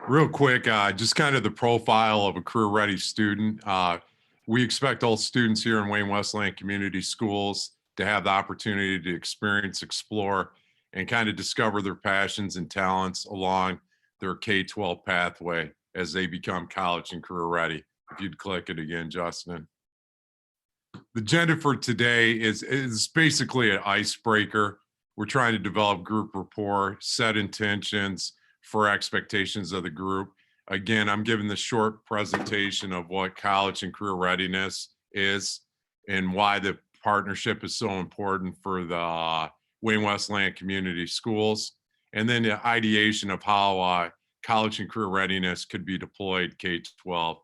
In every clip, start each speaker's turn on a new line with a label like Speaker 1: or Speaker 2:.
Speaker 1: Real quick, just kind of the profile of a career-ready student. We expect all students here in Wayne Westland Community Schools to have the opportunity to experience, explore, and kind of discover their passions and talents along their K-12 pathway as they become college and career ready. If you'd click it again, Justin. The agenda for today is basically an icebreaker. We're trying to develop group rapport, set intentions for expectations of the group. Again, I'm giving the short presentation of what college and career readiness is and why the partnership is so important for the Wayne Westland Community Schools, and then the ideation of how college and career readiness could be deployed K-12.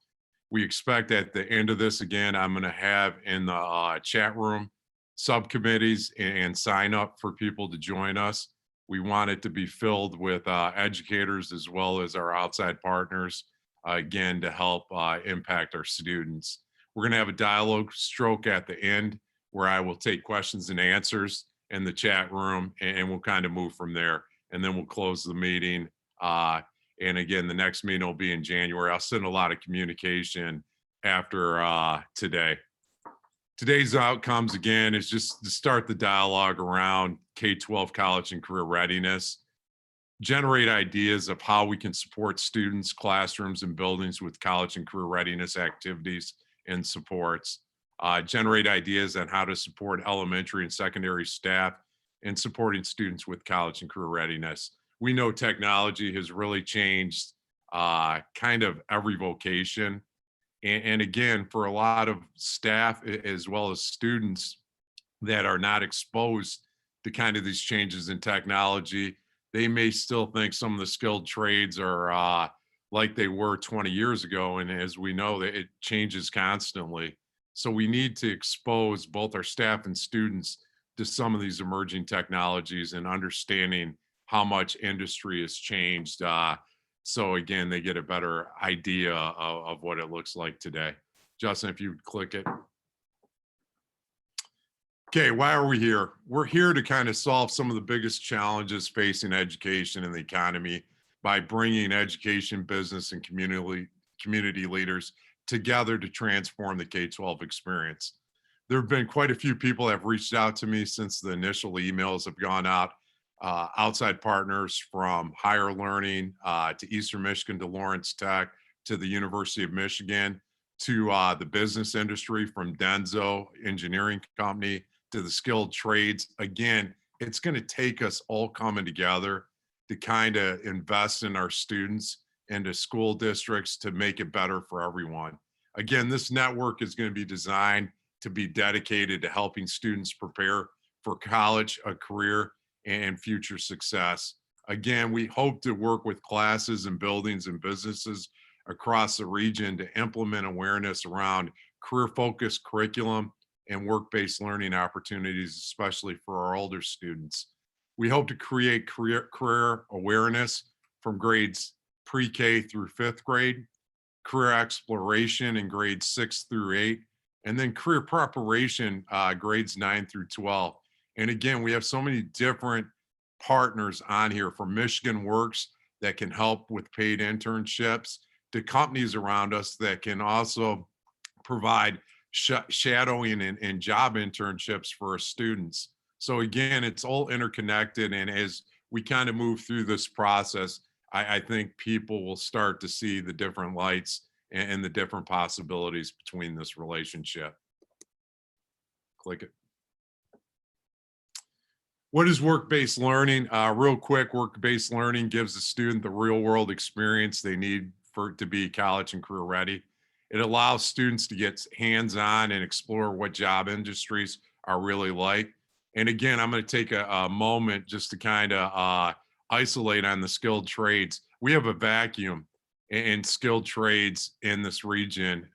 Speaker 1: We expect at the end of this, again, I'm going to have in the chat room subcommittees and sign up for people to join us. We want it to be filled with educators as well as our outside partners, again, to help impact our students. We're going to have a dialogue stroke at the end where I will take questions and answers in the chat room, and we'll kind of move from there. And then we'll close the meeting. And again, the next meeting will be in January. I'll send a lot of communication after today. Today's outcomes, again, is just to start the dialogue around K-12 college and career readiness, generate ideas of how we can support students, classrooms, and buildings with college and career readiness activities and supports, generate ideas on how to support elementary and secondary staff and supporting students with college and career readiness. We know technology has really changed kind of every vocation. And again, for a lot of staff as well as students that are not exposed to kind of these changes in technology, they may still think some of the skilled trades are like they were 20 years ago. And as we know, it changes constantly. So we need to expose both our staff and students to some of these emerging technologies and understanding how much industry has changed. So again, they get a better idea of what it looks like today. Justin, if you would click it. Okay, why are we here? We're here to kind of solve some of the biggest challenges facing education and the economy by bringing education, business, and community leaders together to transform the K-12 experience. There have been quite a few people that have reached out to me since the initial emails have gone out. Outside partners from higher learning to Eastern Michigan to Lawrence Tech to the University of Michigan to the business industry from Denso Engineering Company to the skilled trades. Again, it's going to take us all coming together to kind of invest in our students and to school districts to make it better for everyone. Again, this network is going to be designed to be dedicated to helping students prepare for college, a career, and future success. Again, we hope to work with classes and buildings and businesses across the region to implement awareness around career-focused curriculum and work-based learning opportunities, especially for our older students. We hope to create career awareness from grades pre-K through 5th grade, career exploration in grades 6 through 8, and then career preparation grades 9 through 12. And again, we have so many different partners on here from Michigan Works that can help with paid internships to companies around us that can also provide shadowing and job internships for our students. So again, it's all interconnected. And as we kind of move through this process, I think people will start to see the different lights and the different possibilities between this relationship. Click it. What is work-based learning? Real quick, work-based learning gives the student the real-world experience they need to be college and career ready. It allows students to get hands-on and explore what job industries are really like. And again, I'm going to take a moment just to kind of isolate on the skilled trades. We have a vacuum in skilled trades in this region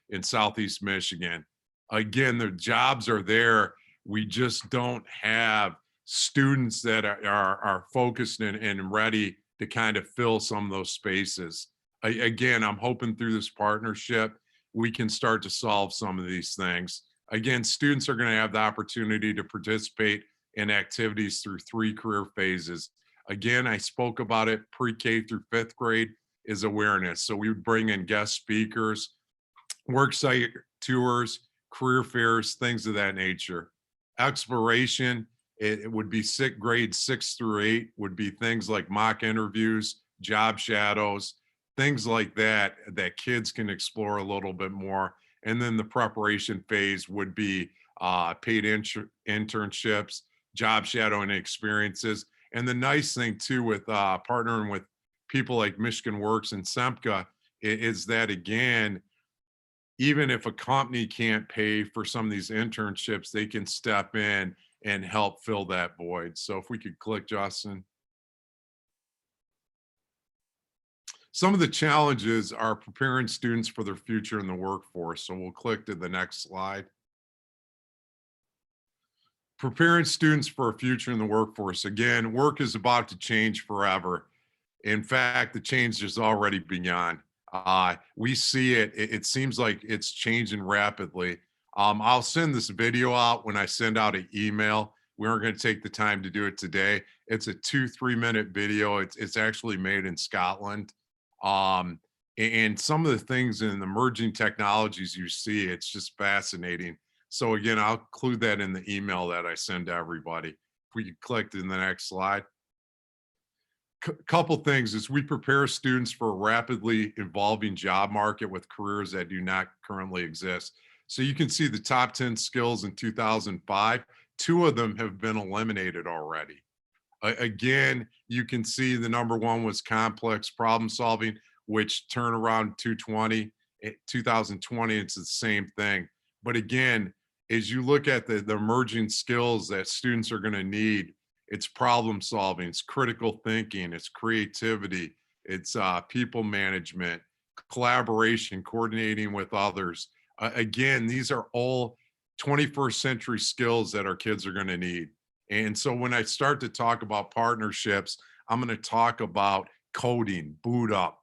Speaker 1: in Southeast Michigan. Again, the jobs are there. We just don't have students that are focused and ready to kind of fill some of those spaces. Again, I'm hoping through this partnership, we can start to solve some of these things. Again, students are going to have the opportunity to participate in activities through 3 career phases. Again, I spoke about it pre-K through 5th grade. is awareness. So we would bring in guest speakers, worksite tours, career fairs, things of that nature. Exploration, it would be grades 6 through 8, would be things like mock interviews, job shadows, things like that, that kids can explore a little bit more. And then the preparation phase would be paid internships, job shadowing experiences. And the nice thing too with partnering with people like Michigan Works and SEMCA is that, again, even if a company can't pay for some of these internships, they can step in and help fill that void. So if we could click, Justin. Some of the challenges are preparing students for their future in the workforce. So we'll click to the next slide. Preparing students for a future in the workforce. Again, work is about to change forever. In fact, the change has already begun. We see it. It seems like it's changing rapidly. I'll send this video out when I send out an email. We aren't going to take the time to do it today. It's a 2-3 minute video. It's actually made in Scotland. And some of the things in emerging technologies you see, it's just fascinating. So again, I'll include that in the email that I send to everybody. If we could click to the next slide. Couple things is we prepare students for a rapidly evolving job market with careers that do not currently exist. So you can see the top 10 skills in 2005, 2 of them have been eliminated already. Again, you can see the number 1 was complex problem solving, which turned around 2020, it's the same thing. But again, as you look at the emerging skills that students are going to need, it's problem solving, it's critical thinking, it's creativity, it's people management, collaboration, coordinating with others. Again, these are all 21st century skills that our kids are going to need. And so when I start to talk about partnerships, I'm going to talk about coding, boot up.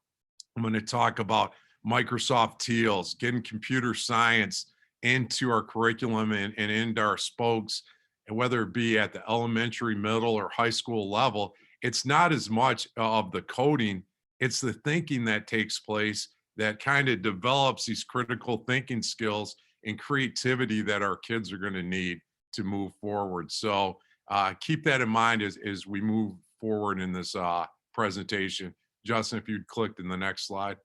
Speaker 1: I'm going to talk about Microsoft Teams, getting computer science into our curriculum and into our spokes, and whether it be at the elementary, middle, or high school level. It's not as much of the coding, it's the thinking that takes place that kind of develops these critical thinking skills and creativity that our kids are going to need to move forward. So keep that in mind as we move forward in this presentation. Justin, if you'd clicked in the next slide.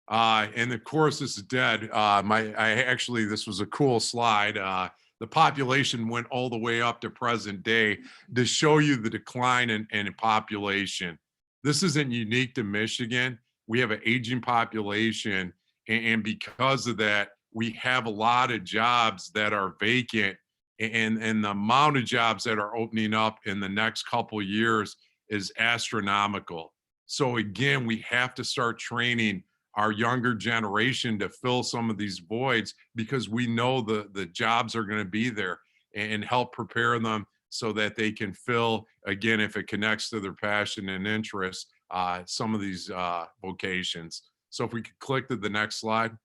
Speaker 1: And of course, this is dead. This was a cool slide. The population went all the way up to present day to show you the decline in population. This isn't unique to Michigan. We have an aging population, and because of that, we have a lot of jobs that are vacant, and the amount of jobs that are opening up in the next couple of years is astronomical. So again, we have to start training our younger generation to fill some of these voids, because we know the jobs are going to be there, and help prepare them so that they can fill, again, if it connects to their passion and interest, some of these vocations. So if we could click to the next slide.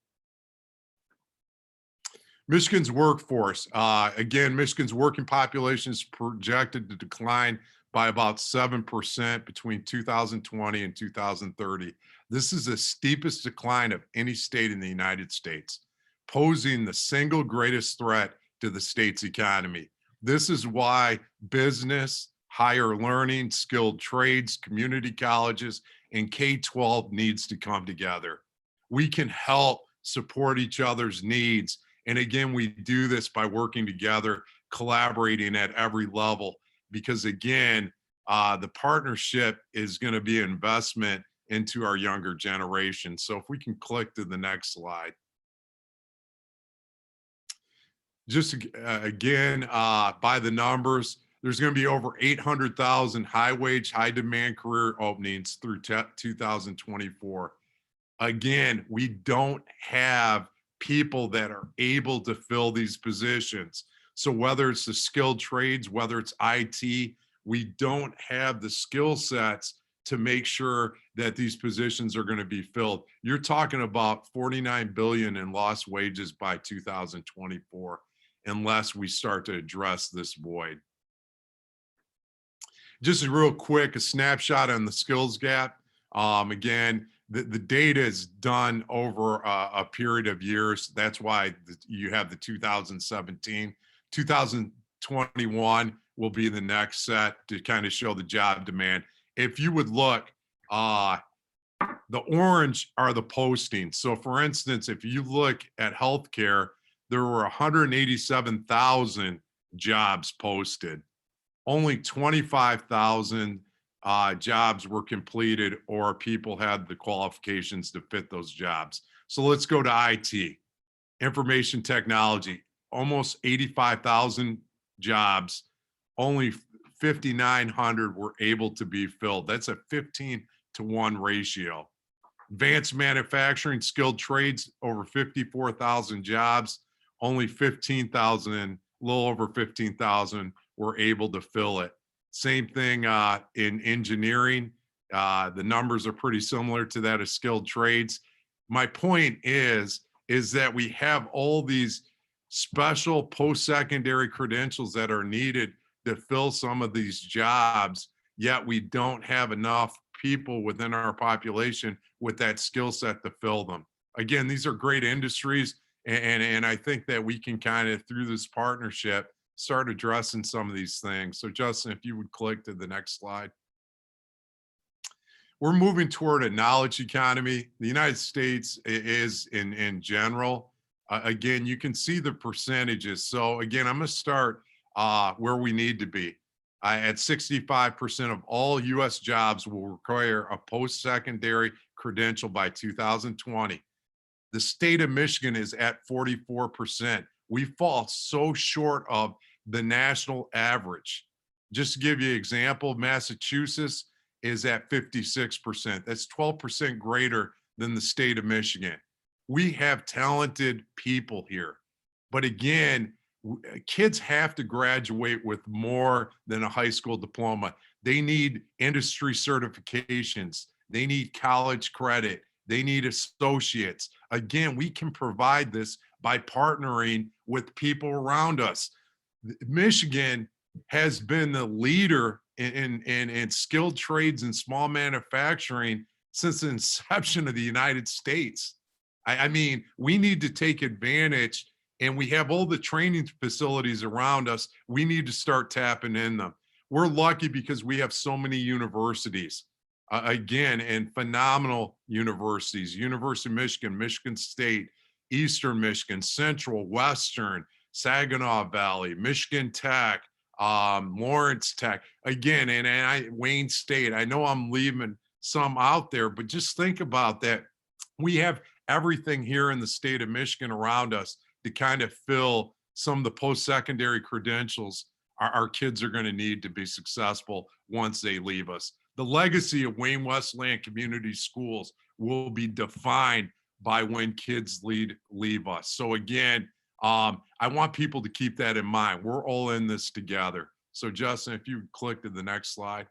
Speaker 1: Michigan's workforce. Again, Michigan's working population is projected to decline by about 7% between 2020 and 2030. This is the steepest decline of any state in the United States, posing the single greatest threat to the state's economy. This is why business, higher learning, skilled trades, community colleges, and K-12 needs to come together. We can help support each other's needs. And again, we do this by working together, collaborating at every level, because again, the partnership is going to be an investment into our younger generation. So if we can click to the next slide. Just again, by the numbers, there's going to be over 800,000 high wage, high demand career openings through 2024. Again, we don't have people that are able to fill these positions. So whether it's the skilled trades, whether it's IT, we don't have the skill sets to make sure that these positions are going to be filled. You're talking about 49 billion in lost wages by 2024, unless we start to address this void. Just a real quick, a snapshot on the skills gap. Again, the data is done over a period of years. That's why you have the 2017. 2021 will be the next set to kind of show the job demand. If you would look, the orange are the postings. So for instance, if you look at healthcare, there were 187,000 jobs posted. Only 25,000 jobs were completed or people had the qualifications to fit those jobs. So let's go to IT, information technology, almost 85,000 jobs, only 5,900 were able to be filled. That's a 15-to-1 ratio. Advanced manufacturing, skilled trades, over 54,000 jobs, only 15,000, a little over 15,000 were able to fill it. Same thing in engineering. The numbers are pretty similar to that of skilled trades. My point is that we have all these special post-secondary credentials that are needed to fill some of these jobs, yet we don't have enough people within our population with that skill set to fill them. Again, these are great industries, and I think that we can kind of, through this partnership, start addressing some of these things. So Justin, if you would click to the next slide. We're moving toward a knowledge economy. The United States is in general. Again, you can see the percentages. So again, I'm going to start where we need to be. At 65% of all US jobs will require a post-secondary credential by 2020. The state of Michigan is at 44%. We fall so short of the national average. Just to give you an example, Massachusetts is at 56%. That's 12% greater than the state of Michigan. We have talented people here. But again, kids have to graduate with more than a high school diploma. They need industry certifications. They need college credit. They need associates. Again, we can provide this by partnering with people around us. Michigan has been the leader in skilled trades and small manufacturing since the inception of the United States. I mean, we need to take advantage, and we have all the training facilities around us. We need to start tapping in them. We're lucky because we have so many universities, again, and phenomenal universities: University of Michigan, Michigan State, Eastern Michigan, Central, Western, Saginaw Valley, Michigan Tech, Lawrence Tech, again, and Wayne State. I know I'm leaving some out there, but just think about that. We have everything here in the state of Michigan around us to kind of fill some of the post-secondary credentials our kids are going to need to be successful once they leave us. The legacy of Wayne Westland Community Schools will be defined by when kids leave us. So again, I want people to keep that in mind. We're all in this together. So Justin, if you would click to the next slide.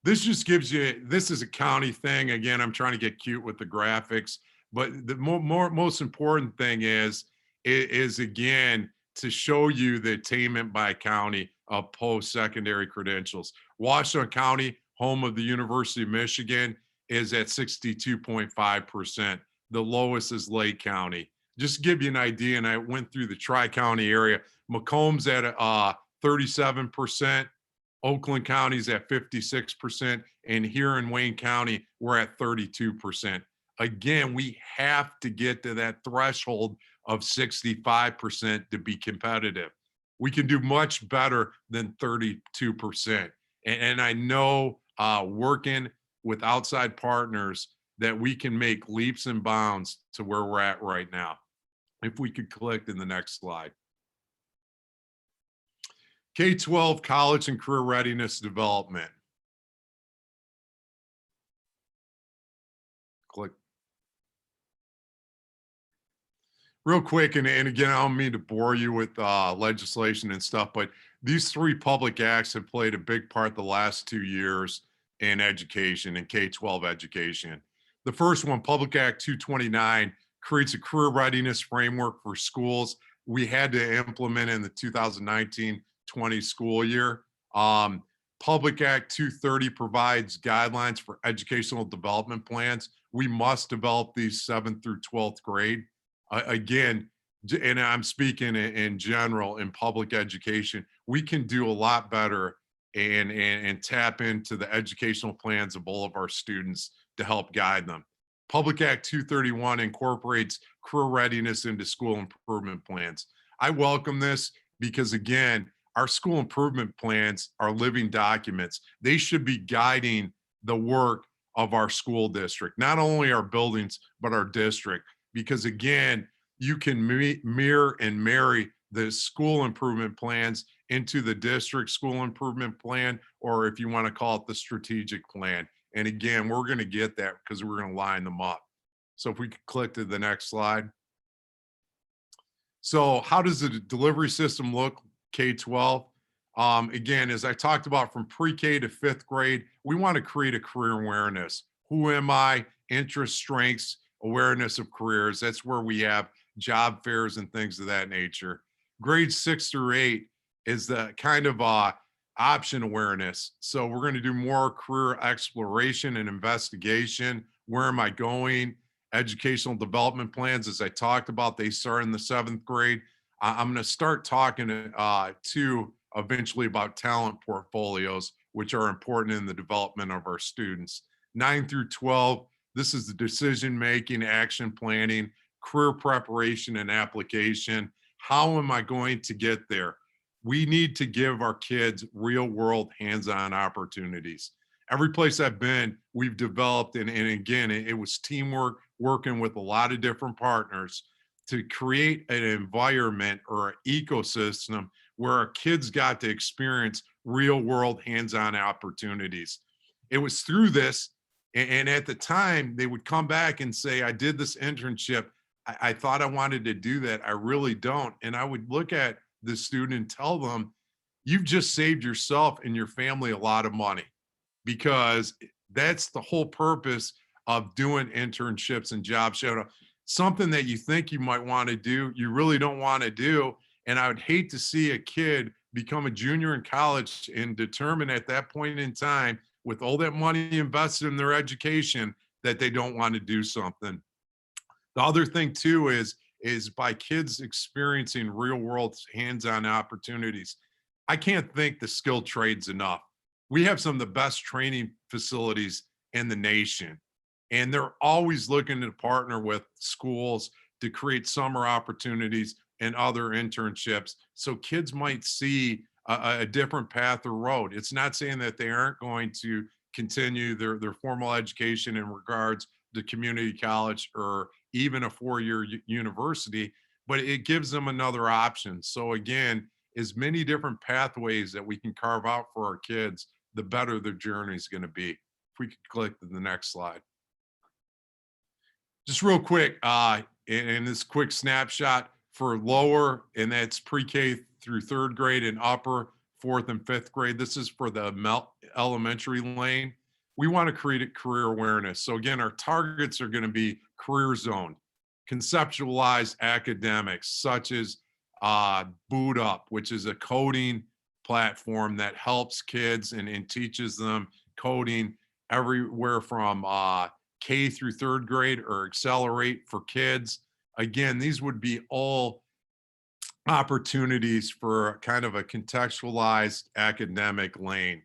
Speaker 1: This just gives you, this is a county thing. Again, I'm trying to get cute with the graphics, but the most important thing is again, to show you the attainment by county of post-secondary credentials. Washington County, home of the University of Michigan, is at 62.5%. The lowest is Lake County. Just to give you an idea, and I went through the Tri-County area, Macomb's at 37%, Oakland County's at 56%, and here in Wayne County, we're at 32%. Again, we have to get to that threshold of 65% to be competitive. We can do much better than 32%. And I know working with outside partners that we can make leaps and bounds to where we're at right now. If we could click in the next slide. K-12 college and career readiness development. Click. Real quick, and again, I don't mean to bore you with legislation and stuff, but these three public acts have played a big part the last 2 years in education and K-12 education. The first one, Public Act 229, creates a career readiness framework for schools. We had to implement in the 2019-20 school year. Public Act 230 provides guidelines for educational development plans. We must develop these 7th through 12th grade. Again, and I'm speaking in general in public education, we can do a lot better and tap into the educational plans of all of our students to help guide them. Public Act 231 incorporates career readiness into school improvement plans. I welcome this because, again, our school improvement plans are living documents. They should be guiding the work of our school district, not only our buildings, but our district. Because, again, you can mirror and marry the school improvement plans into the district school improvement plan, or if you want to call it the strategic plan. And again, we're going to get that because we're going to line them up. So if we could click to the next slide. So how does the delivery system look K-12? Again, as I talked about from pre-K to 5th grade, we want to create a career awareness. Who am I? Interests, strengths, awareness of careers. That's where we have job fairs and things of that nature. Grades 6 through 8 is the kind of option awareness. So we're going to do more career exploration and investigation. Where am I going? Educational development plans, as I talked about, they start in the 7th grade. I'm going to start talking to eventually about talent portfolios, which are important in the development of our students. 9 through 12, this is the decision-making, action planning, career preparation, and application. How am I going to get there? We need to give our kids real-world hands-on opportunities. Every place I've been, we've developed, and again, it was teamwork, working with a lot of different partners to create an environment or an ecosystem where our kids got to experience real-world hands-on opportunities. It was through this, and at the time, they would come back and say, I did this internship. I thought I wanted to do that. I really don't. And I would look at the student and tell them, you've just saved yourself and your family a lot of money, because that's the whole purpose of doing internships and job shadow. Something that you think you might want to do, you really don't want to do. And I would hate to see a kid become a junior in college and determine at that point in time, with all that money invested in their education, that they don't want to do something. The other thing too is by kids experiencing real world hands-on opportunities. I can't thank the skilled trades enough. We have some of the best training facilities in the nation, and they're always looking to partner with schools to create summer opportunities and other internships. So kids might see a different path or road. It's not saying that they aren't going to continue their formal education in regards to community college or even a 4-year university, but it gives them another option. So again, as many different pathways that we can carve out for our kids, the better their journey is going to be. If we could click to the next slide. Just real quick, in this quick snapshot for lower, and that's pre-K through 3rd grade, and upper 4th and 5th grade. This is for the elementary lane. We want to create a career awareness. So again, our targets are going to be career zone, conceptualized academics, such as Boot Up, which is a coding platform that helps kids and teaches them coding everywhere from K through 3rd grade, or Accelerate for kids. Again, these would be all opportunities for kind of a contextualized academic lane.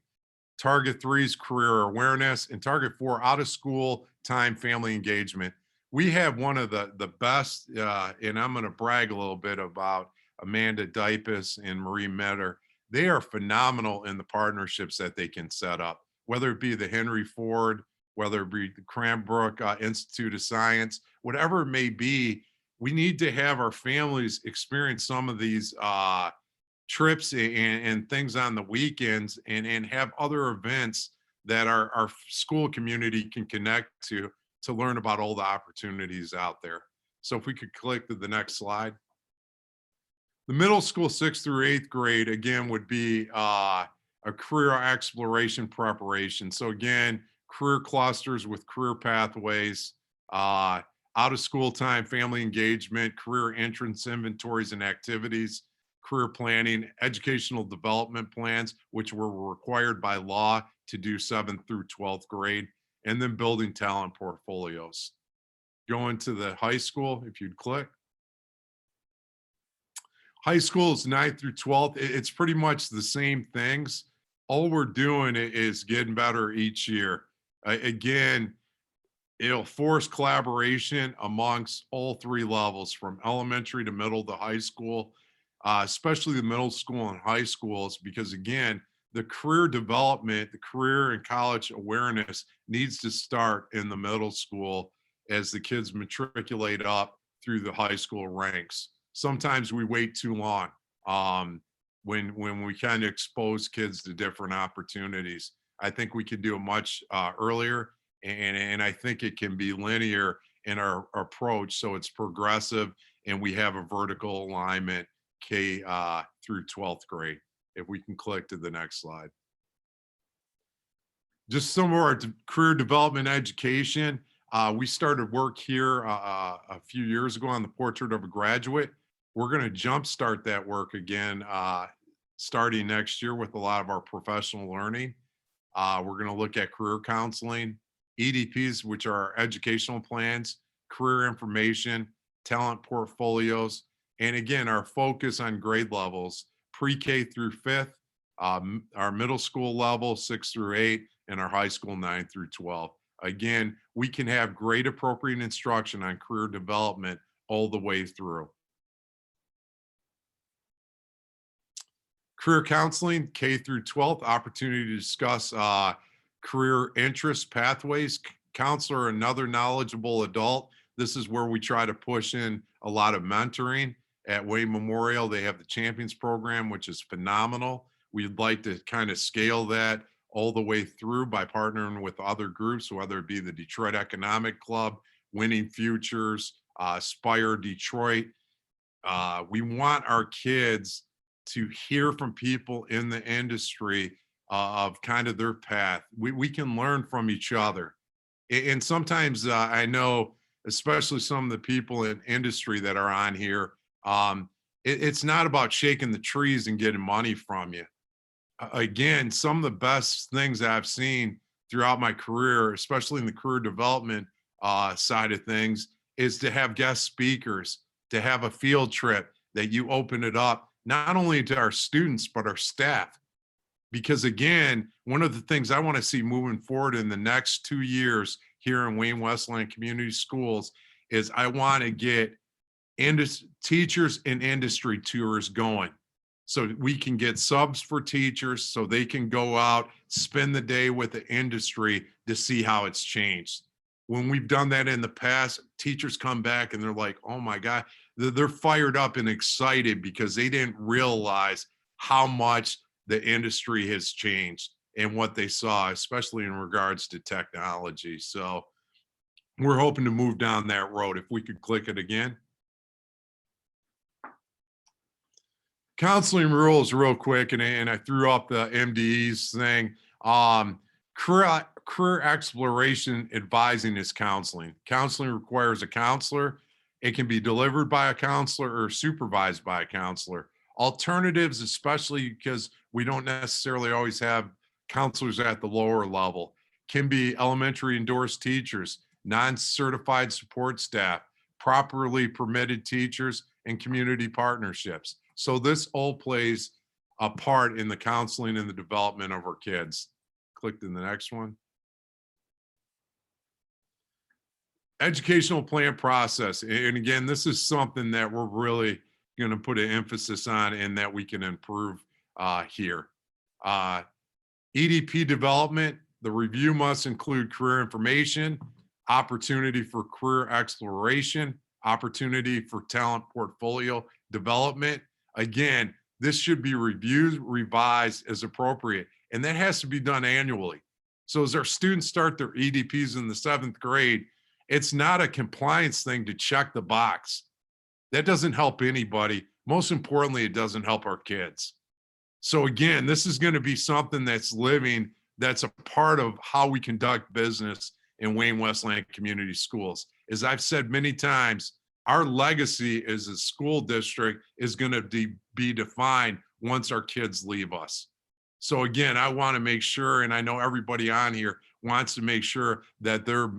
Speaker 1: Target 3 is career awareness, and target 4, out of school time family engagement. We have one of the best, and I'm going to brag a little bit about Amanda Dipus and Marie Metter. They are phenomenal in the partnerships that they can set up, whether it be the Henry Ford, whether it be the Cranbrook Institute of Science, whatever it may be. We need to have our families experience some of these trips and things on the weekends, and have other events that our school community can connect to learn about all the opportunities out there. So if we could click to the next slide. The middle school 6th through 8th grade, again, would be a career exploration preparation. So again, career clusters with career pathways, out of school time, family engagement, career entrance inventories and activities, career planning, educational development plans, which were required by law to do 7th through 12th grade, and then building talent portfolios. Going to the high school, if you'd click. High school is 9th through 12th. It's pretty much the same things. All we're doing is getting better each year. Again, it'll force collaboration amongst all three levels, from elementary to middle to high school, especially the middle school and high schools, because again, the career development, the career and college awareness needs to start in the middle school as the kids matriculate up through the high school ranks. Sometimes we wait too long when we kind of expose kids to different opportunities. I think we could do it much earlier, and I think it can be linear in our approach, so it's progressive and we have a vertical alignment K through 12th grade. If we can click to the next slide. Just some of our career development education. We started work here a few years ago on the Portrait of a Graduate. We're going to jumpstart that work again starting next year with a lot of our professional learning. We're going to look at career counseling, EDPs, which are our educational plans, career information, talent portfolios, and again, our focus on grade levels, pre-K through 5th, our middle school level, 6 through 8, and our high school, 9 through 12. Again, we can have grade appropriate instruction on career development all the way through. Career counseling, K through 12th, opportunity to discuss career interest pathways. Counselor, another knowledgeable adult. This is where we try to push in a lot of mentoring. At Wayne Memorial, they have the Champions program, which is phenomenal. We'd like to kind of scale that all the way through by partnering with other groups, whether it be the Detroit Economic Club, Winning Futures, Aspire Detroit. We want our kids to hear from people in the industry of kind of their path. We can learn from each other. And sometimes I know, especially some of the people in industry that are on here, it's not about shaking the trees and getting money from you. Again, some of the best things that I've seen throughout my career, especially in the career development side of things, is to have guest speakers, to have a field trip that you open it up, not only to our students, but our staff. Because again, one of the things I want to see moving forward in the next 2 years here in Wayne Westland Community Schools is I want to get teachers and industry tours going. So we can get subs for teachers so they can go out, spend the day with the industry to see how it's changed. When we've done that in the past, teachers come back and they're like, oh my God, they're fired up and excited because they didn't realize how much the industry has changed and what they saw, especially in regards to technology. So we're hoping to move down that road. If we could click it again. Counseling rules real quick, and I threw up the MDEs thing. Career exploration advising is counseling. Counseling requires a counselor. It can be delivered by a counselor or supervised by a counselor. Alternatives, especially because we don't necessarily always have counselors at the lower level, can be elementary endorsed teachers, non-certified support staff, properly permitted teachers, and community partnerships. So this all plays a part in the counseling and the development of our kids. Click to the next one. Educational plan process. And again, this is something that we're really going to put an emphasis on and that we can improve here. EDP development, the review must include career information, opportunity for career exploration, opportunity for talent portfolio development. Again, this should be reviewed, revised as appropriate, and that has to be done annually. So as our students start their EDPs in the 7th grade, it's not a compliance thing to check the box. That doesn't help anybody. Most importantly, it doesn't help our kids. So again, this is going to be something that's living, that's a part of how we conduct business in Wayne Westland Community Schools. As I've said many times, Our legacy as a school district is going to be defined once our kids leave us. So again, I want to make sure, and I know everybody on here wants to make sure that they're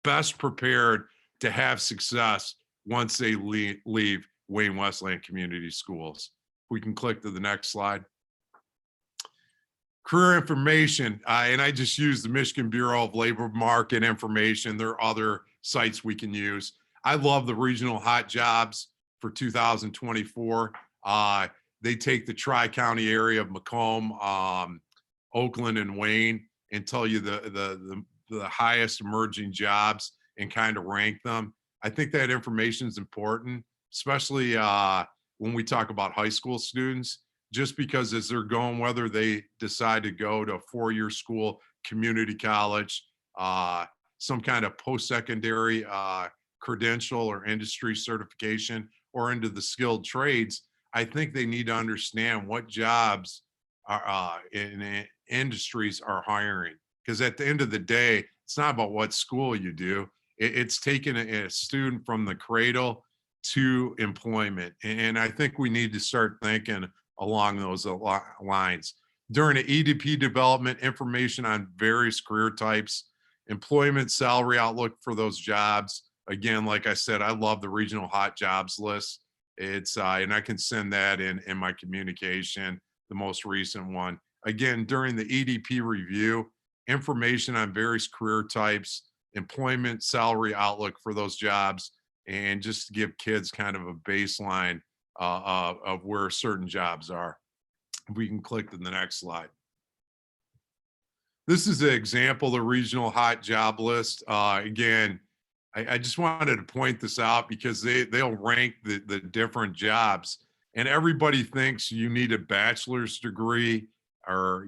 Speaker 1: best prepared to have success once they leave Wayne Westland Community Schools. We can click to the next slide. Career information, and I just use the Michigan Bureau of Labor Market Information. There are other sites we can use. I love the regional hot jobs for 2024. They take the tri-county area of Macomb, Oakland, and Wayne and tell you the highest emerging jobs and kind of rank them. I think that information is important, especially when we talk about high school students, just because as they're going, whether they decide to go to a four-year school, community college, some kind of post-secondary credential or industry certification, or into the skilled trades, I think they need to understand what jobs are in industries are hiring. Because at the end of the day, it's not about what school you do. It's taking a student from the cradle to employment. And I think we need to start thinking along those lines. During the EDP development, information on various career types, employment salary outlook for those jobs. Again, like I said, I love the regional hot jobs list. It's and I can send that in my communication, the most recent one. Again, during the EDP review, information on various career types, employment salary outlook for those jobs, and just to give kids kind of a baseline of where certain jobs are. We can click to the next slide. This is an example of the regional hot job list. Again, I just wanted to point this out because they'll rank the different jobs, and everybody thinks you need a bachelor's degree or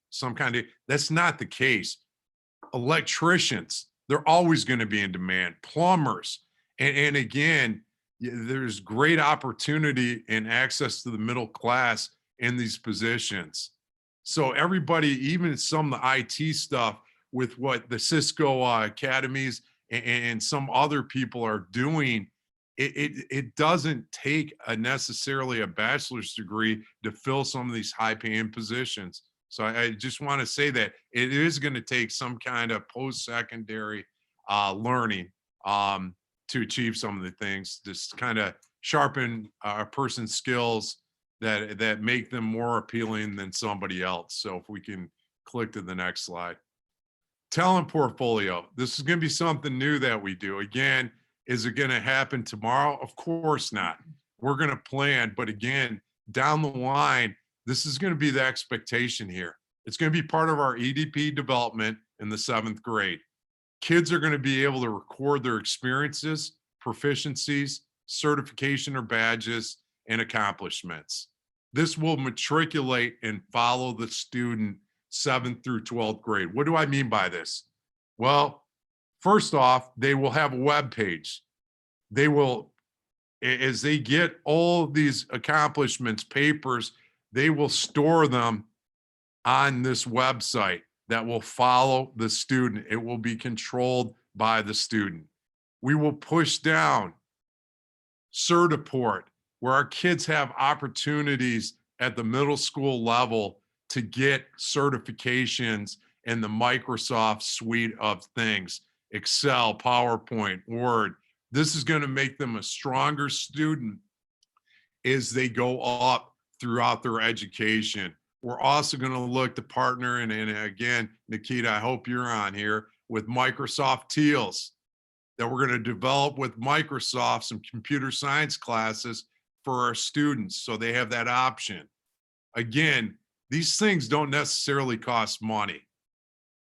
Speaker 1: some kind of. That's not the case. Electricians, they're always going to be in demand. Plumbers, and again, there's great opportunity and access to the middle class in these positions. So everybody, even some of the IT stuff with what the Cisco academies and some other people are doing, it doesn't take necessarily a bachelor's degree to fill some of these high paying positions. So I just want to say that it is going to take some kind of post-secondary learning to achieve some of the things, just kind of sharpen a person's skills that make them more appealing than somebody else. So if we can click to the next slide. Talent portfolio. This is going to be something new that we do. Again, is it going to happen tomorrow? Of course not. We're going to plan, but again, down the line, this is going to be the expectation here. It's going to be part of our EDP development in the 7th grade. Kids are going to be able to record their experiences, proficiencies, certification or badges, and accomplishments. This will matriculate and follow the student 7th through 12th grade. What do I mean by this? Well, first off, they will have a web page. They will, as they get all these accomplishments, papers, they will store them on this website that will follow the student. It will be controlled by the student. We will push down Certiport, where our kids have opportunities at the middle school level to get certifications in the Microsoft suite of things, Excel, PowerPoint, Word. This is going to make them a stronger student as they go up throughout their education. We're also going to look to partner, and again, Nikita, I hope you're on here, with Microsoft Teals, that we're going to develop with Microsoft some computer science classes for our students so they have that option. Again, these things don't necessarily cost money,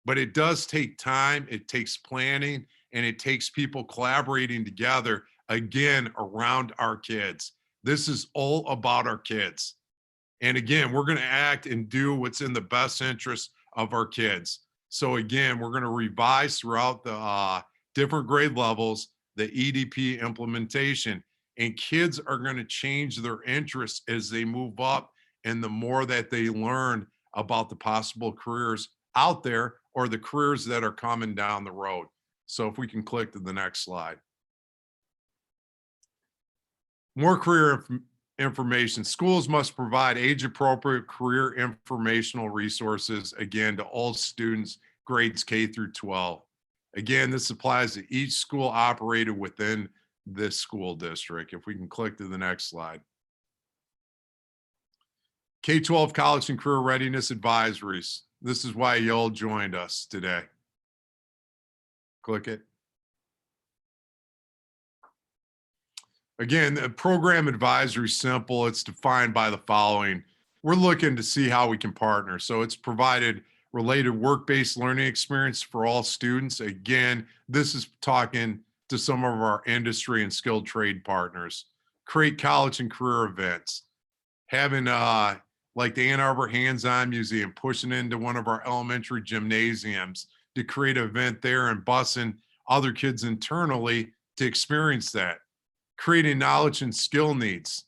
Speaker 1: but it does take time, it takes planning, and it takes people collaborating together, again, around our kids. This is all about our kids. And again, we're going to act and do what's in the best interest of our kids. So again, we're going to revise throughout the different grade levels, the EDP implementation, and kids are going to change their interests as they move up. And the more that they learn about the possible careers out there or the careers that are coming down the road. So if we can click to the next slide. More career information. Schools must provide age-appropriate career informational resources, again, to all students, grades K through 12. Again, this applies to each school operated within this school district. If we can click to the next slide. K-12 college and career readiness advisories. This is why y'all joined us today. Click it. Again, the program advisory is simple. It's defined by the following. We're looking to see how we can partner. So it's provided related work-based learning experience for all students. Again, this is talking to some of our industry and skilled trade partners. Create college and career events. Having like the Ann Arbor Hands-On Museum, pushing into one of our elementary gymnasiums to create an event there and busing other kids internally to experience that. Creating knowledge and skill needs,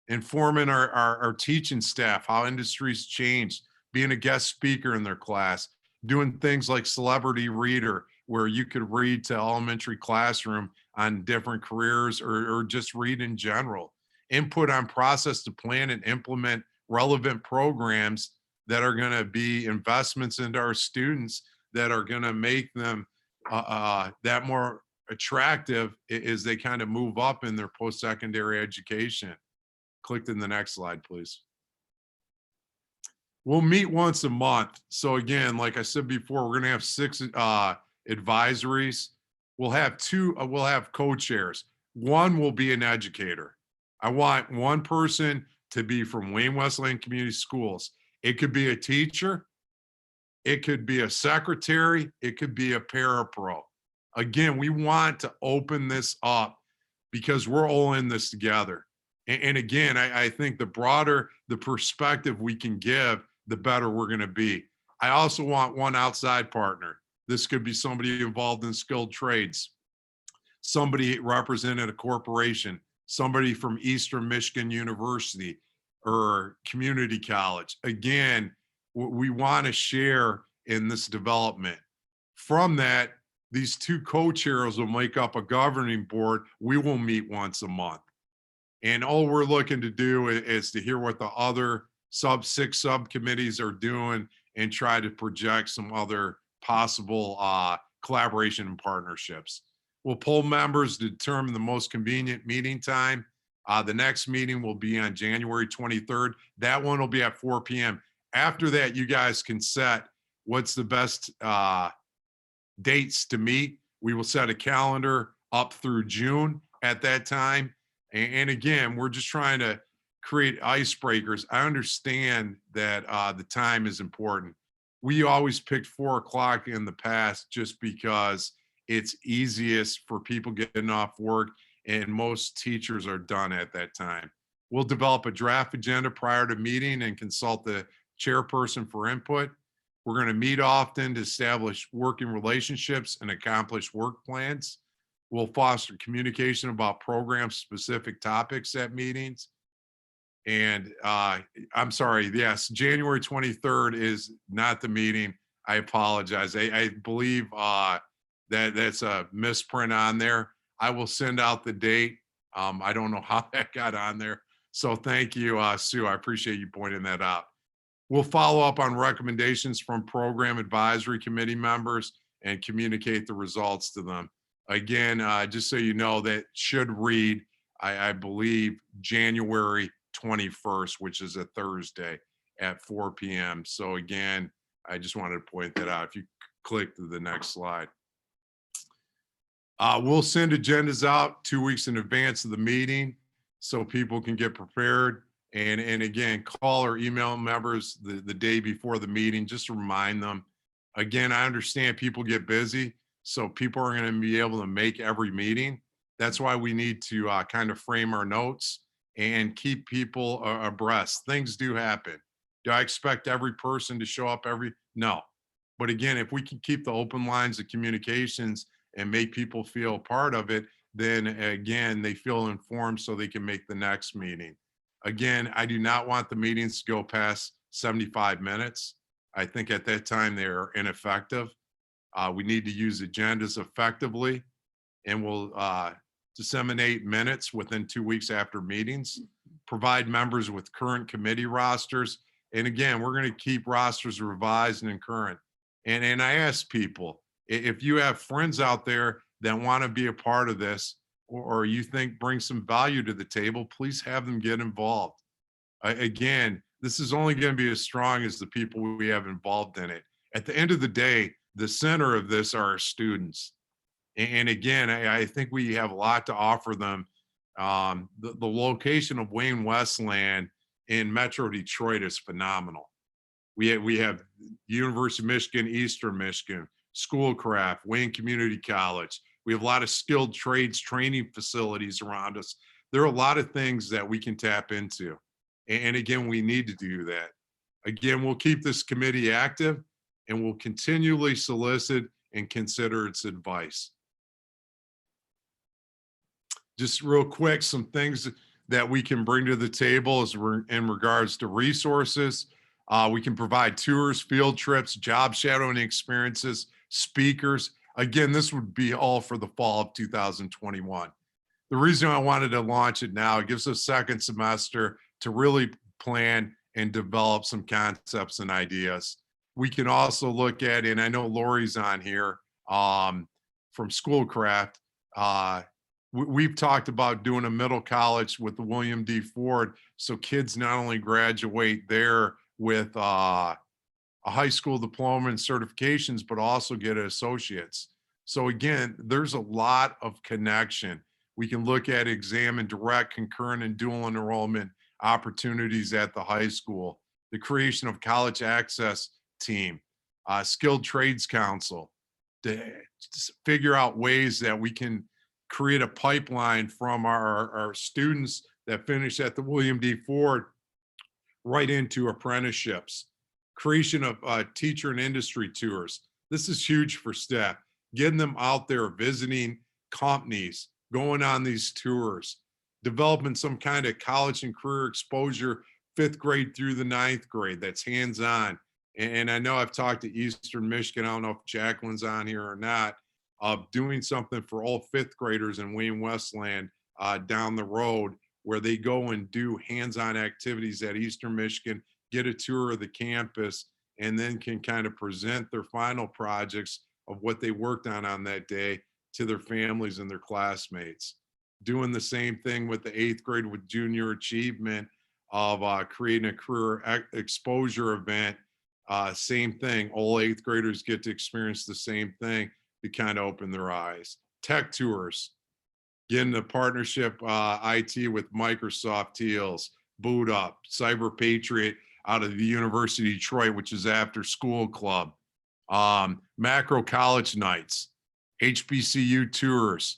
Speaker 1: informing our teaching staff how industries change, being a guest speaker in their class, doing things like celebrity reader, where you could read to elementary classroom on different careers or just read in general. Input on process to plan and implement relevant programs that are going to be investments into our students that are going to make them that more attractive as they kind of move up in their post-secondary education. Click in the next slide, please. We'll meet once a month. So again, like I said before, we're going to have 6 advisories. We'll have we'll have co-chairs. One will be an educator. I want one person to be from Wayne Wesleyan Community Schools. It could be a teacher. It could be a secretary. It could be a parapro. Again, we want to open this up because we're all in this together. And again, I think the broader the perspective we can give, the better we're going to be. I also want one outside partner. This could be somebody involved in skilled trades, somebody representing a corporation, somebody from Eastern Michigan University or community college. Again, we want to share in this development. From that, these 2 co-chairs will make up a governing board. We will meet once a month. And all we're looking to do is to hear what the other 6 subcommittees are doing and try to project some other possible collaboration and partnerships. We'll poll members to determine the most convenient meeting time. The next meeting will be on January 23rd. That one will be at 4 p.m. After that, you guys can set what's the best dates to meet. We will set a calendar up through June at that time. And again, we're just trying to create icebreakers. I understand that the time is important. We always picked 4 o'clock in the past just because it's easiest for people getting off work and most teachers are done at that time. We'll develop a draft agenda prior to meeting and consult the chairperson for input. We're going to meet often to establish working relationships and accomplish work plans. We'll foster communication about program-specific topics at meetings. And I'm sorry, yes, January 23rd is not the meeting. I apologize. I believe that's a misprint on there. I will send out the date. I don't know how that got on there. So thank you, Sue. I appreciate you pointing that out. We'll follow up on recommendations from program advisory committee members and communicate the results to them. Again, just so you know, that should read, I believe, January 21st, which is a Thursday at 4 p.m. So again, I just wanted to point that out. If you click to the next slide. We'll send agendas out 2 weeks in advance of the meeting so people can get prepared. And again, call or email members the day before the meeting, just to remind them. Again, I understand people get busy, so people are going to be able to make every meeting. That's why we need to kind of frame our notes and keep people abreast. Things do happen. Do I expect every person to show up No. But again, if we can keep the open lines of communications and make people feel part of it, then again, they feel informed so they can make the next meeting. Again, I do not want the meetings to go past 75 minutes. I think at that time they are ineffective. We need to use agendas effectively, and we'll disseminate minutes within 2 weeks after meetings, provide members with current committee rosters. And again, we're going to keep rosters revised and current. And I ask people, if you have friends out there that want to be a part of this, or you think bring some value to the table, please have them get involved. Again, this is only going to be as strong as the people we have involved in it. At the end of the day, the center of this are our students. And again, I think we have a lot to offer them. The location of Wayne Westland in Metro Detroit is phenomenal. We have University of Michigan, Eastern Michigan, Schoolcraft, Wayne Community College. We have a lot of skilled trades training facilities around us. There are a lot of things that we can tap into. And again, we need to do that. Again, we'll keep this committee active and we'll continually solicit and consider its advice. Just real quick, some things that we can bring to the table is in regards to resources. We can provide tours, field trips, job shadowing experiences, speakers. Again, this would be all for the fall of 2021. The reason I wanted to launch it now, it gives us second semester to really plan and develop some concepts and ideas. We can also look at, and I know Lori's on here from Schoolcraft. We've talked about doing a middle college with the William D. Ford, so kids not only graduate there with a high school diploma and certifications, but also get associates. So again, there's a lot of connection. We can look at exam and direct, concurrent, and dual enrollment opportunities at the high school, the creation of college access team, skilled trades council, to figure out ways that we can create a pipeline from our students that finish at the William D. Ford right into apprenticeships, creation of teacher and industry tours. This is huge for staff, getting them out there visiting companies, going on these tours, developing some kind of college and career exposure, 5th grade through the 9th grade, that's hands-on. And I know I've talked to Eastern Michigan, I don't know if Jacqueline's on here or not, of doing something for all 5th graders in Wayne Westland down the road, where they go and do hands-on activities at Eastern Michigan, get a tour of the campus, and then can kind of present their final projects of what they worked on that day to their families and their classmates. Doing the same thing with the 8th grade with junior achievement of creating a career exposure event. Same thing, all 8th graders get to experience the same thing to kind of open their eyes. Tech tours, getting a partnership IT with Microsoft Teals, Boot Up, Cyber Patriot out of the University of Detroit, which is after school club, macro college nights, HBCU tours,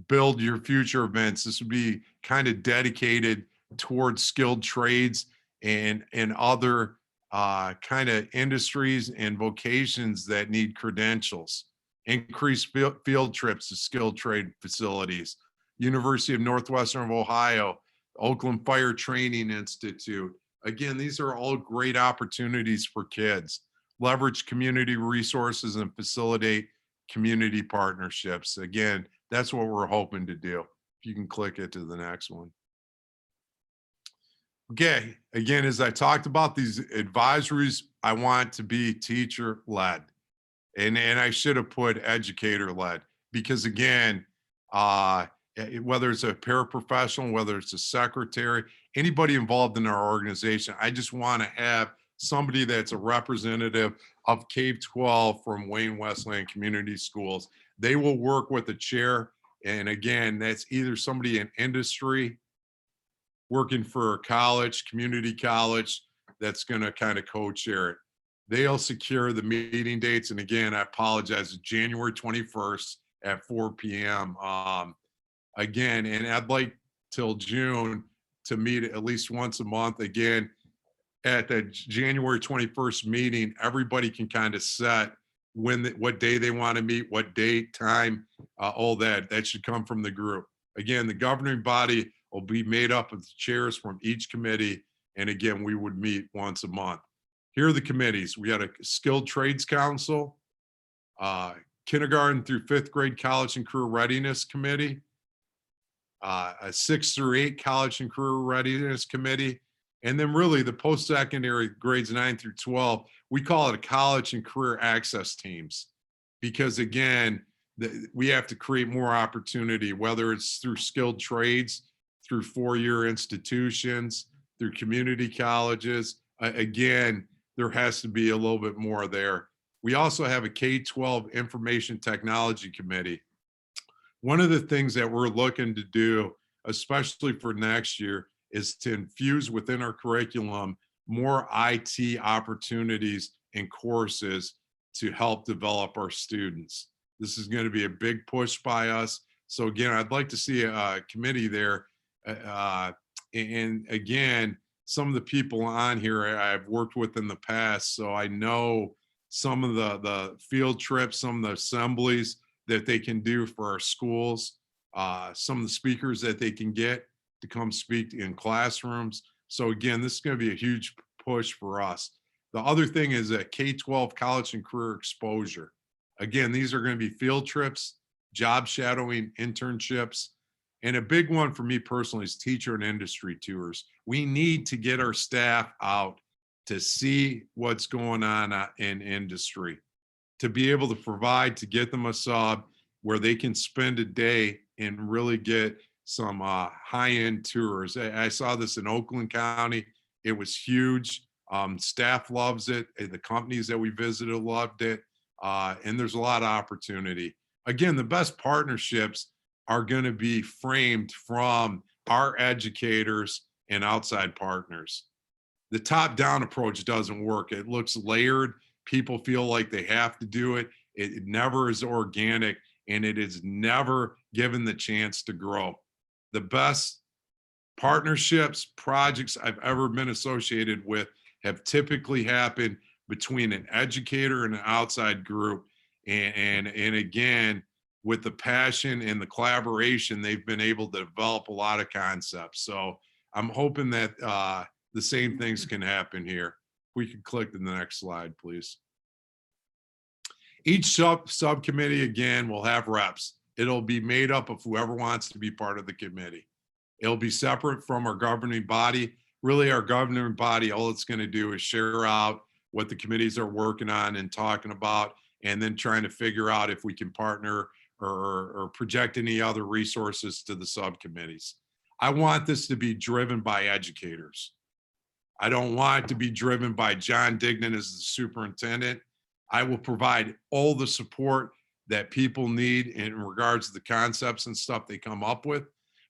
Speaker 1: build your future events. This would be kind of dedicated towards skilled trades and other kind of industries and vocations that need credentials. Increase field trips to skilled trade facilities. University of Northwestern Ohio, Oakland Fire Training Institute. Again, these are all great opportunities for kids. Leverage community resources and facilitate community partnerships. Again, that's what we're hoping to do. If you can click it to the next one. Okay, again, as I talked about these advisories, I want to be teacher-led. And I should have put educator-led, because again, whether it's a paraprofessional, whether it's a secretary, anybody involved in our organization, I just want to have somebody that's a representative of K-12 from Wayne Westland Community Schools. They will work with the chair. And again, that's either somebody in industry, working for a college, community college, that's going to kind of co-chair it. They'll secure the meeting dates. And again, I apologize, January 21st at 4 p.m. Again, and I'd like till June to meet at least once a month. Again, at the January 21st meeting, everybody can kind of set what day they want to meet, what date, time, all that. That should come from the group. Again, the governing body will be made up of the chairs from each committee. And again, we would meet once a month. Here are the committees. We had a skilled trades council, kindergarten through 5th grade college and career readiness committee, a 6 through 8 college and career readiness committee, and then really the post-secondary grades 9 through 12, we call it a college and career access teams. Because again, we have to create more opportunity, whether it's through skilled trades, through 4-year institutions, through community colleges. Again, there has to be a little bit more there. We also have a K-12 Information Technology Committee. One of the things that we're looking to do, especially for next year, is to infuse within our curriculum more IT opportunities and courses to help develop our students. This is going to be a big push by us. So again, I'd like to see a committee there. And again, some of the people on here I've worked with in the past, so I know some of the field trips, some of the assemblies that they can do for our schools, some of the speakers that they can get to come speak in classrooms. So again, this is going to be a huge push for us. The other thing is a K-12 college and career exposure. Again, these are going to be field trips, job shadowing, internships, and a big one for me personally is teacher and industry tours. We need to get our staff out to see what's going on in industry, to be able to provide, to get them a sub where they can spend a day and really get some high-end tours. I saw this in Oakland County. It was huge. Staff loves it. The companies that we visited loved it. And there's a lot of opportunity. Again, the best partnerships are going to be framed from our educators and outside partners. The top-down approach doesn't work. It looks layered. People feel like they have to do it. It never is organic, and it is never given the chance to grow. The best partnerships, projects I've ever been associated with have typically happened between an educator and an outside group. And again, with the passion and the collaboration, they've been able to develop a lot of concepts. So I'm hoping that the same things can happen here. We could click to the next slide, please. Each subcommittee, again, will have reps. It'll be made up of whoever wants to be part of the committee. It'll be separate from our governing body. Really, our governing body, all it's going to do is share out what the committees are working on and talking about, and then trying to figure out if we can partner or project any other resources to the subcommittees. I want this to be driven by educators. I don't want it to be driven by John Dignan as the superintendent. I will provide all the support that people need in regards to the concepts and stuff they come up with,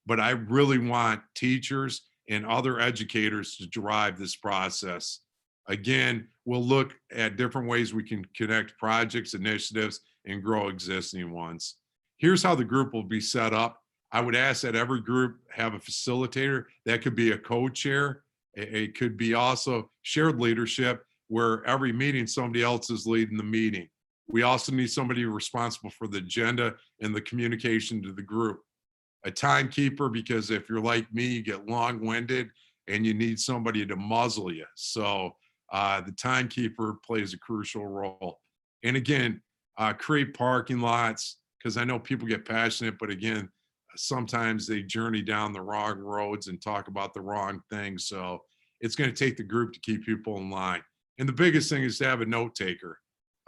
Speaker 1: but I really want teachers and other educators to drive this process. Again, we'll look at different ways we can connect projects, initiatives, and grow existing ones. Here's how the group will be set up. I would ask that every group have a facilitator. That could be a co-chair. It could be also shared leadership, where every meeting somebody else is leading the meeting. We also need somebody responsible for the agenda and the communication to the group. A timekeeper, because if you're like me, you get long-winded and you need somebody to muzzle you. So the timekeeper plays a crucial role. And again, create parking lots, because I know people get passionate, but again, sometimes they journey down the wrong roads and talk about the wrong things. So it's going to take the group to keep people in line. And the biggest thing is to have a note taker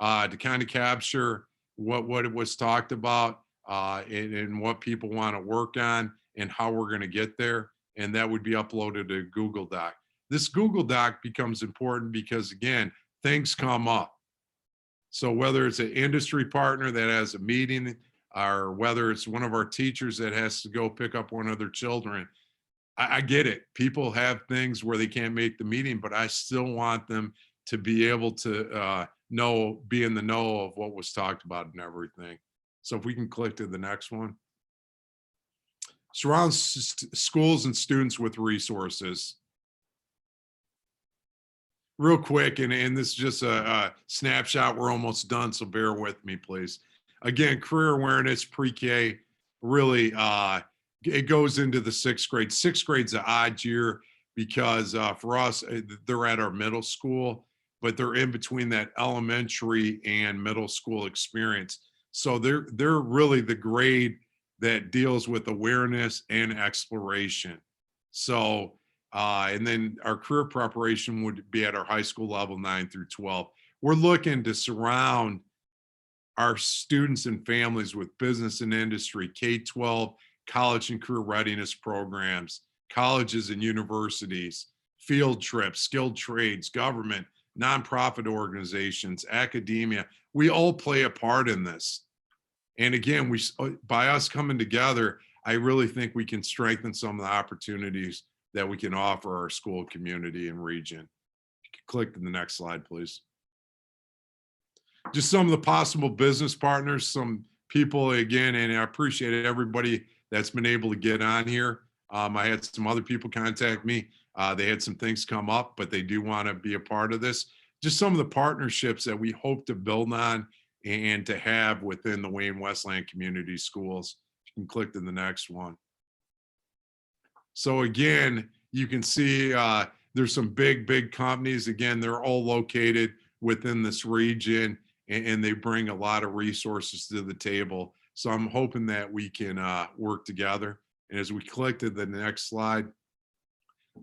Speaker 1: to kind of capture what it was talked about and what people want to work on and how we're going to get there. And that would be uploaded to Google Doc. This Google Doc becomes important because, again, things come up. So whether it's an industry partner that has a meeting, or whether it's one of our teachers that has to go pick up one of their children, I get it. People have things where they can't make the meeting, but I still want them to be able to be in the know of what was talked about and everything. So if we can click to the next one. Surround schools and students with resources. Real quick, and this is just a snapshot. We're almost done, so bear with me, please. Again, career awareness, pre-K, really, it goes into the 6th grade. 6th grade's an odd year because for us, they're at our middle school, but they're in between that elementary and middle school experience. So they're really the grade that deals with awareness and exploration. So, and then our career preparation would be at our high school level 9 through 12. We're looking to surround our students and families with business and industry, K-12, college and career readiness programs, colleges and universities, field trips, skilled trades, government, nonprofit organizations, academia. We all play a part in this. And again, by us coming together, I really think we can strengthen some of the opportunities that we can offer our school community and region. Click to the next slide, please. Just some of the possible business partners, some people again, and I appreciate everybody that's been able to get on here. I had some other people contact me. They had some things come up, but they do want to be a part of this. Just some of the partnerships that we hope to build on and to have within the Wayne Westland Community Schools. You can click to the next one. So again, you can see there's some big companies. Again, they're all located within this region, and they bring a lot of resources to the table. So I'm hoping that we can work together. And as we click to the next slide,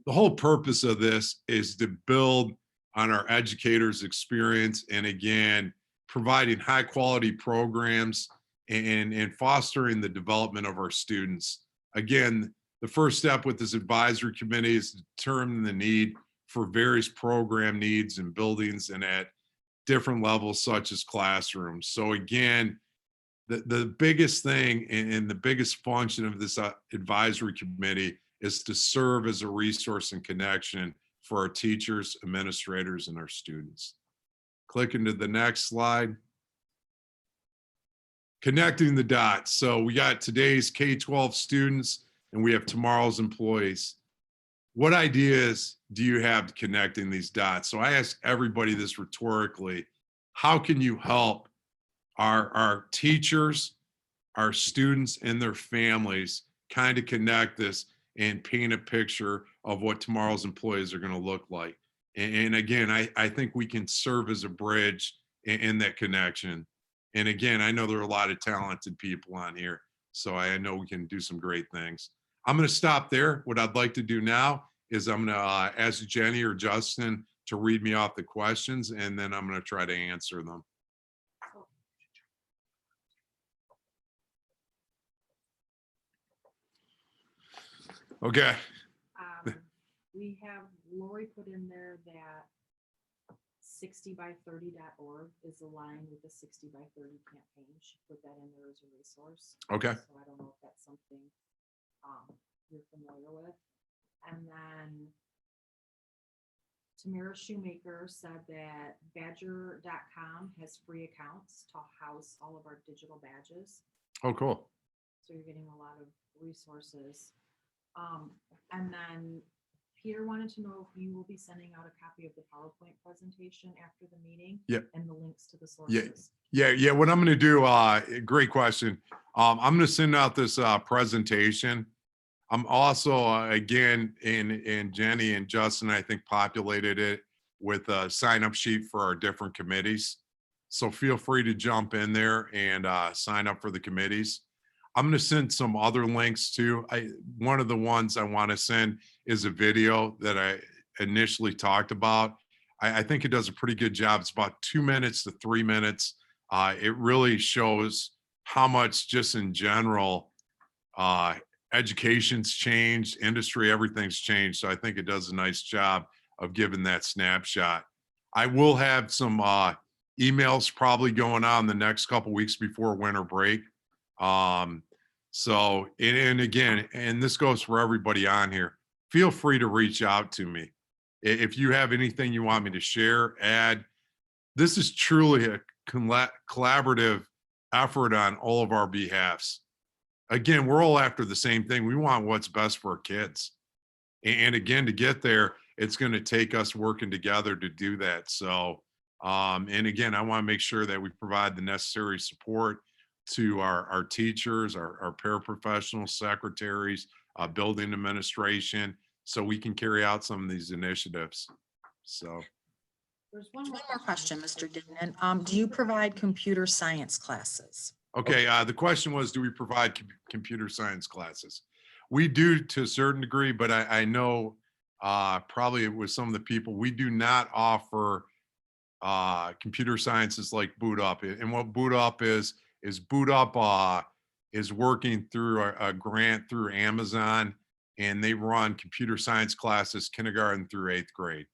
Speaker 1: the whole purpose of this is to build on our educators' experience, and again, providing high quality programs and fostering the development of our students. Again, the first step with this advisory committee is to determine the need for various program needs and buildings and at different levels such as classrooms. So again, the biggest thing and the biggest function of this advisory committee is to serve as a resource and connection for our teachers, administrators, and our students. Click into the next slide. Connecting the dots. So we got today's K-12 students and we have tomorrow's employees. What ideas do you have connecting these dots? So I ask everybody this rhetorically: how can you help our teachers, our students, and their families kind of connect this and paint a picture of what tomorrow's employees are going to look like? And again, I think we can serve as a bridge in that connection. And again, I know there are a lot of talented people on here, so I know we can do some great things. I'm going to stop there. What I'd like to do now is I'm going to ask Jenny or Justin to read me off the questions, and then I'm going to try to answer them. Okay.
Speaker 2: We have Lori put in there that 60by30.org is aligned with the 60by30 campaign. She put that in there as a resource.
Speaker 1: Okay.
Speaker 2: So I don't know if that's something you're familiar with. And then Tamara Shoemaker said that Badger.com has free accounts to house all of our digital badges.
Speaker 1: Oh, cool.
Speaker 2: So you're getting a lot of resources. And then Peter wanted to know if you will be sending out a copy of the PowerPoint presentation after the meeting.
Speaker 1: Yep.
Speaker 2: And the links to the sources.
Speaker 1: Yeah. What I'm going to do, great question. I'm going to send out this presentation. I'm also, again, and Jenny and Justin, I think, populated it with a sign-up sheet for our different committees. So feel free to jump in there and sign up for the committees. I'm going to send some other links too. One of the ones I want to send is a video that I initially talked about. I think it does a pretty good job. It's about 2 minutes to 3 minutes. It really shows how much, just in general, education's changed, industry, everything's changed. So I think it does a nice job of giving that snapshot. I will have some emails probably going on the next couple weeks before winter break. So, and again, and this goes for everybody on here, feel free to reach out to me. If you have anything you want me to share, add, this is truly a collaborative effort on all of our behalfs. Again, we're all after the same thing. We want what's best for our kids. And again, to get there, it's going to take us working together to do that. So, and again, I want to make sure that we provide the necessary support to our teachers, our paraprofessionals, secretaries, building administration, so we can carry out some of these initiatives. So.
Speaker 2: There's one more question, Mr. Dignan. Do you provide computer science classes?
Speaker 1: Okay, the question was, do we provide computer science classes? We do to a certain degree, but I know probably with some of the people, we do not offer computer sciences like Boot Up. And what Boot Up is Boot Up is working through a grant through Amazon, and they run computer science classes kindergarten through 8th grade.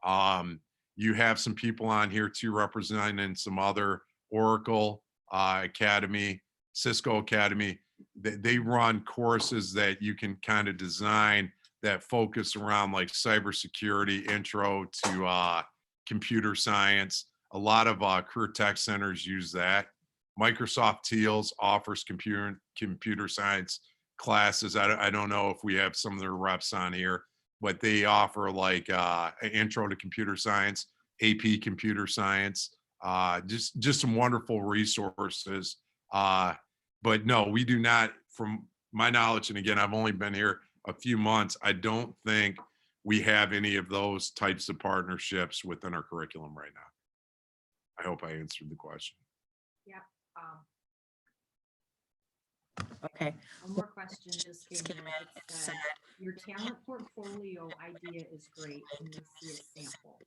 Speaker 1: Um, you have some people on here too representing some other Oracle Academy, Cisco Academy. They run courses that you can kind of design that focus around like cybersecurity, intro to computer science. A lot of career tech centers use that. Microsoft Teals offers computer science classes. I don't know if we have some of their reps on here, but they offer like an intro to computer science, AP computer science, just some wonderful resources. But no, we do not, from my knowledge, and again, I've only been here a few months, I don't think we have any of those types of partnerships within our curriculum right now. I hope I answered the question.
Speaker 2: Yeah.
Speaker 3: Okay.
Speaker 2: One more question just came in. It said, your talent portfolio idea is great. Can we see a sample?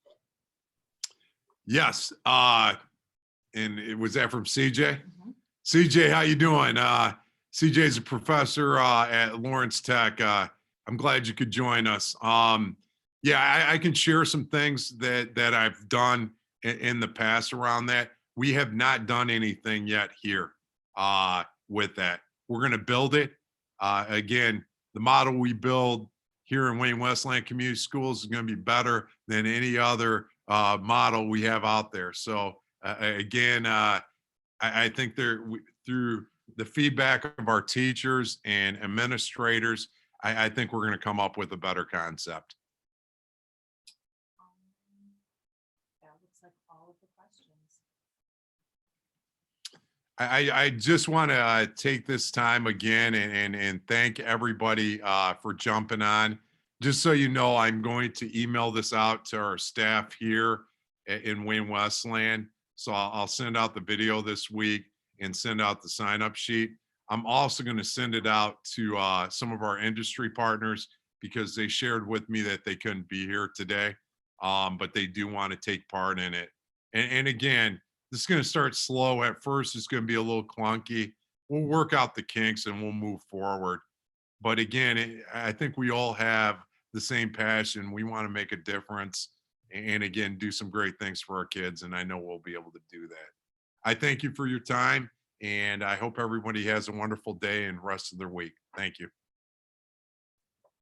Speaker 1: Yes. And it was that from CJ?
Speaker 2: Mhm.
Speaker 1: CJ, how you doing? CJ is a professor at Lawrence Tech. I'm glad you could join us. Yeah, I can share some things that I've done in the past around that. We have not done anything yet here with that. We're going to build it. Again, the model we build here in Wayne Westland Community Schools is going to be better than any other model we have out there. So again, I think through the feedback of our teachers and administrators, I think we're going to come up with a better concept.
Speaker 2: That looks like all of the questions.
Speaker 1: I just want to take this time again and thank everybody for jumping on. Just so you know, I'm going to email this out to our staff here in Wayne Westland. So I'll send out the video this week and send out the sign-up sheet. I'm also going to send it out to some of our industry partners because they shared with me that they couldn't be here today, but they do want to take part in it. And again, this is going to start slow at first. It's going to be a little clunky. We'll work out the kinks and we'll move forward. But again, I think we all have the same passion. We want to make a difference and again, do some great things for our kids. And I know we'll be able to do that. I thank you for your time and I hope everybody has a wonderful day and rest of their week. Thank you.